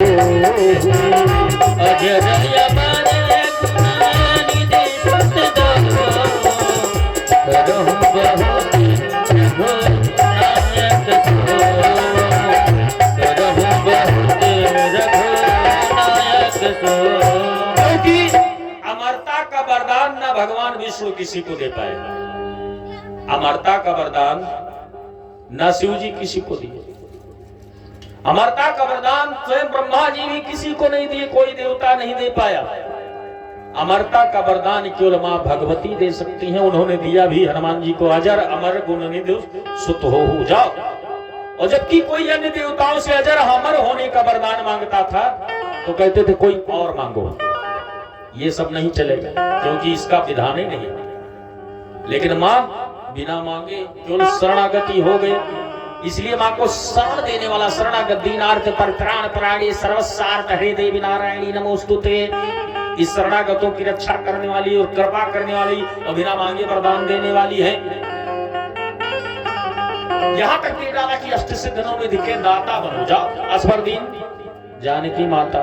अजर अमर गुणानिधि सतदा करहु बहुत रघुनायक सो करहु बहुत रघुनायक सो। क्योंकि अमरता का वरदान न भगवान विष्णु किसी को दे पाए, अमरता का वरदान न शिव जी किसी को दिए, अमरता का वरदान स्वयं ब्रह्मा जी भी किसी को नहीं दिए, कोई देवता नहीं दे पाया। अमरता का वरदान केवल मां भगवती दे सकती हैं। उन्होंने दिया भी हनुमान जी को, अजर अमर गुणनिधि सुत हो जाओ। और जबकि कोई अन्य देवताओं से अजर अमर होने का वरदान मांगता था तो कहते थे कोई और मांगो, ये सब नहीं चलेगा क्योंकि इसका विधान ही नहीं। लेकिन मां बिना मांगे केवल शरणागति हो गए, इसलिए मां को शरण देने वाला शरणागत दीनार्थ परित्राण परायणी सर्वसार्थ हे देवी नारायणी नमोस्तुते, इस शरणागतों की रक्षा करने वाली और कृपा करने वाली और बिना मांगे वरदान देने वाली है। यहां तक कह डाला कि अष्ट सिद्धों में दिखे दाता बनो जाओ अस्वर्दीन जानकी माता।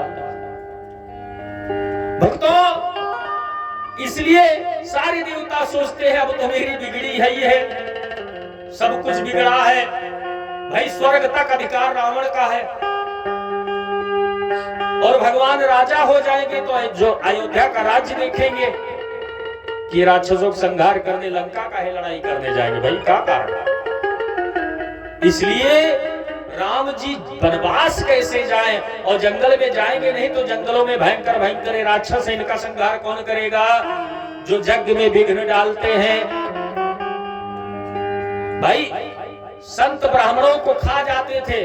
भक्तों, इसलिए सारे देवता सोचते हैं अब तो मेरी बिगड़ी है, ये सब कुछ बिगड़ा है भाई, स्वर्ग तक अधिकार रावण का है और भगवान राजा हो जाएंगे तो जो अयोध्या का राज्य देखेंगे कि राक्षसों का संहार करने लंका का है लड़ाई करने जाएंगे, भाई क्या कारण। इसलिए राम जी वनवास कैसे जाएं और जंगल में जाएंगे नहीं तो जंगलों में भयंकर भयंकर राक्षस, इनका संहार कौन करेगा, जो यज्ञ में विघ्न डालते हैं। भाई संत ब्राह्मणों को खा जाते थे,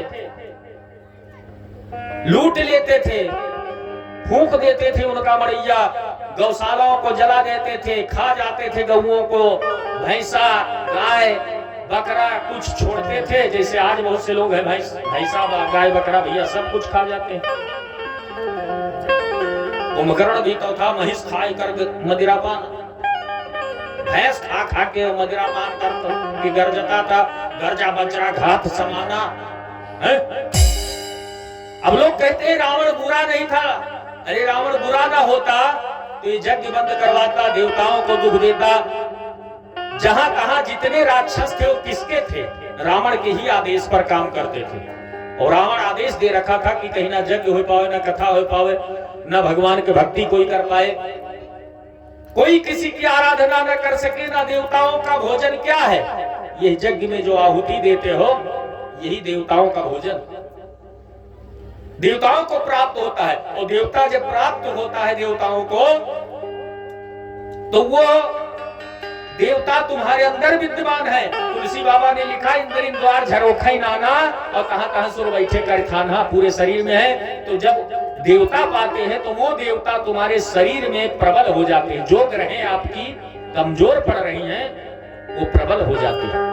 लूट लेते थे, फूंक देते थे उनका मड़ैया, गौशालाओं को जला देते थे, खा जाते थे गऊओं को, भैंसा गाय बकरा कुछ छोड़ते थे। जैसे आज बहुत से लोग हैं भैंसा गाय बकरा भैया सब कुछ खा जाते हैं। कुंभकर्ण भी तो था, महिष खाए कर मदिरापान, भैंस खा खा के मदिरापान करता कि गर्जता था, गर्जा बजरा घात समाना है? अब लोग कहते हैं रावण बुरा नहीं था। अरे रावण बुरा ना होता तो ये यज्ञ बंद करवाता, देवताओं को दुख देता। जहां कहां जितने राक्षस थे वो किसके थे, रावण के ही आदेश पर काम करते थे। और रावण आदेश दे रखा था कि कहीं ना यज्ञ हो पावे, ना कथा हो पावे, ना भगवान की भक्ति कोई कर पाए, कोई किसी की आराधना न कर सके, ना देवताओं का भोजन क्या है, ये यज्ञ में जो आहुति देते हो यही देवताओं का भोजन देवताओं को प्राप्त होता है। और देवता जब प्राप्त होता है देवताओं को तो वो देवता तुम्हारे अंदर विद्यमान है। तुलसी बाबा ने लिखा इंद्र द्वार झरोखई नाना, और कहां कहां सुर बैठे कर खाना पूरे शरीर में है। तो जब देवता पाते हैं तो वो देवता तुम्हारे शरीर में प्रबल हो जाते हैं। जो ग्रहें आपकी कमजोर पड़ रही हैं वो प्रबल हो जाती है।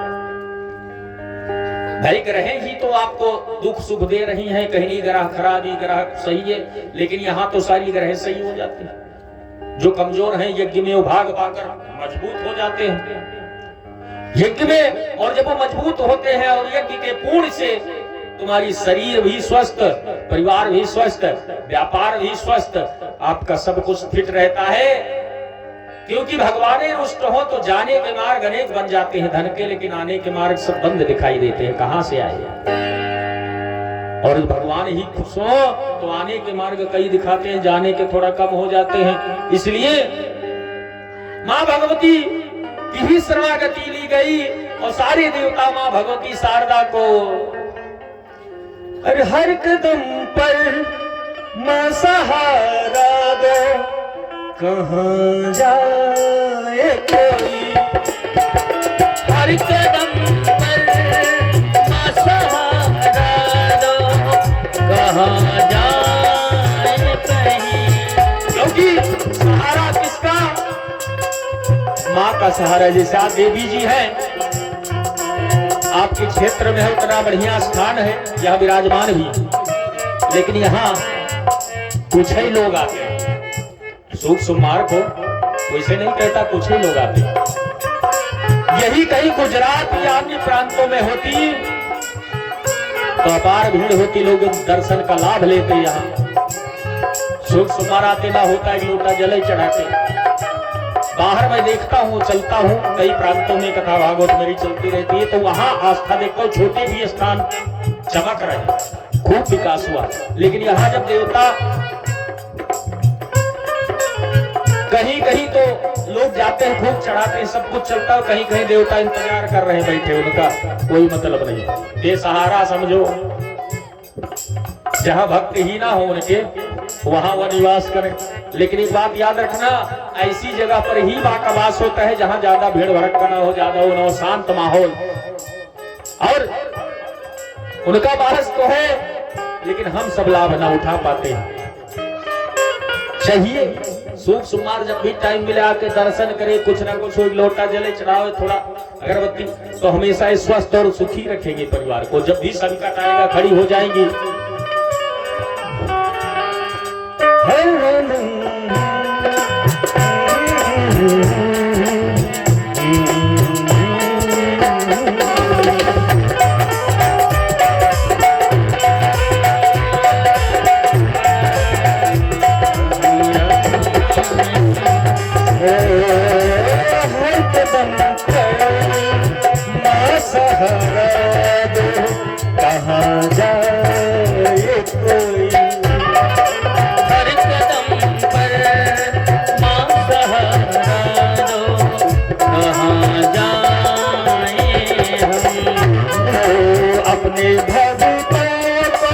भाई ग्रहें ही तो आपको दुख सुख दे रही हैं, कहीं ग्रह खराब ही ग्रह सही है, लेकिन यहां तो सारी ग्रहें सही हो जाती हैं। जो कमजोर हैं यज्ञ में वो भाग पाकर मजबूत हो जाते हैं यज्ञ में। और जब वो मजबूत होते हैं और यज्ञ के पुण्य से तुम्हारी शरीर भी स्वस्थ, परिवार भी स्वस्थ, व्यापार भी स्वस्थ, आपका सब कुछ फिट रहता है। क्योंकि भगवान रुष्ट हो तो जाने के मार्ग अनेक बन जाते हैं धन के, लेकिन आने के मार्ग सब बंद दिखाई देते हैं, कहां से आए। और भगवान ही खुश हो तो आने के मार्ग कई दिखाते हैं, जाने के थोड़ा कम हो जाते हैं। इसलिए मां भगवती की भी शरणागति ली गई और सारे देवता मां भगवती शारदा को हर कदम पर मां सहारा दो, कहां जाए कोई। हर कदम पर मां सहारा दो, कहां जाए कहीं। क्योंकि सहारा किसका, मां का सहारा। जैसे आप देवी जी हैं, आपके क्षेत्र में है उतना बढ़िया स्थान है, यह विराजमान भी, लेकिन यहाँ कुछ ही लोग आते हैं। सुख सुमार को वैसे नहीं कहता, कुछ ही लोग आते हैं। यही कहीं गुजरात या अन्य प्रांतों में होती तो अपार भीड़ होती, लोग दर्शन का लाभ लेते। यहाँ सुख सुमार आते ना होता, एक लोटा जल चढ़ाते। बाहर मैं देखता हूँ, चलता हूँ, कई प्रांतों में कथा भागवत मेरी चलती रहती है, तो वहां आस्था देखता हूँ, छोटे भी स्थान चमक रहे, खूब विकास हुआ। लेकिन यहाँ जब देवता कहीं कहीं तो लोग जाते हैं, खूब चढ़ाते हैं, सब कुछ चलता है, कहीं कहीं देवता इंतजार कर रहे हैं बैठे, उनका कोई मतलब नहीं। बेसहारा समझो, जहां भक्त ही ना हो उनके, वहां वह निवास करें। लेकिन एक बात याद रखना, ऐसी जगह पर ही मां का वास होता है जहां ज्यादा भीड़ भड़का ना हो, ज्यादा हो ना हो, शांत माहौल। और उनका वास तो है, लेकिन हम सब लाभ ना उठा पाते हैं। चाहिए सुख सुमार जब भी टाइम मिले आके दर्शन करे, कुछ ना कुछ लोटा जले चढ़ावे, थोड़ा अगरबत्ती, तो हमेशा स्वस्थ और सुखी रखेंगे परिवार को। जब भी संकट आएगा खड़ी हो जाएंगी। कहाँ जाए कोई, हर कदम पर माँ सहारा दो, कहाँ जाए हम अपने भक्तों को,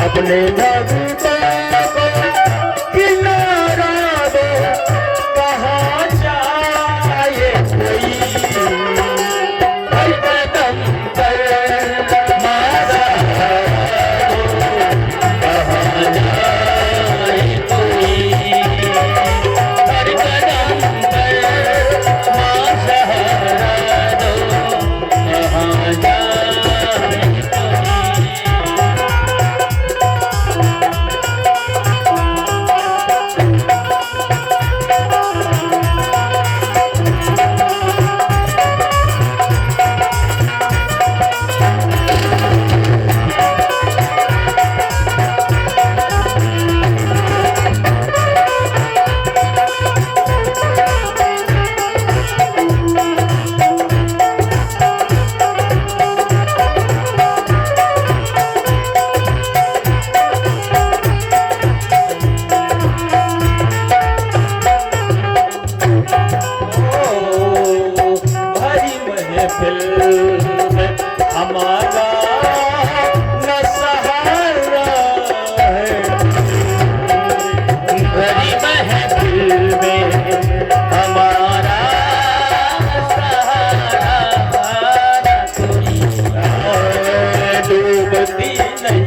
अपने भक्तों को किनारा दो, कहाँ जाए कोई, हर कदम पर माँ सहारा दो, कहाँ जाए कोई, हर कदम पर माँ सहारा दो, कहाँ जाए कोई। हमारा न सहारा है, भरी महफिल में हमारा सहारा कोई, डूबती नहीं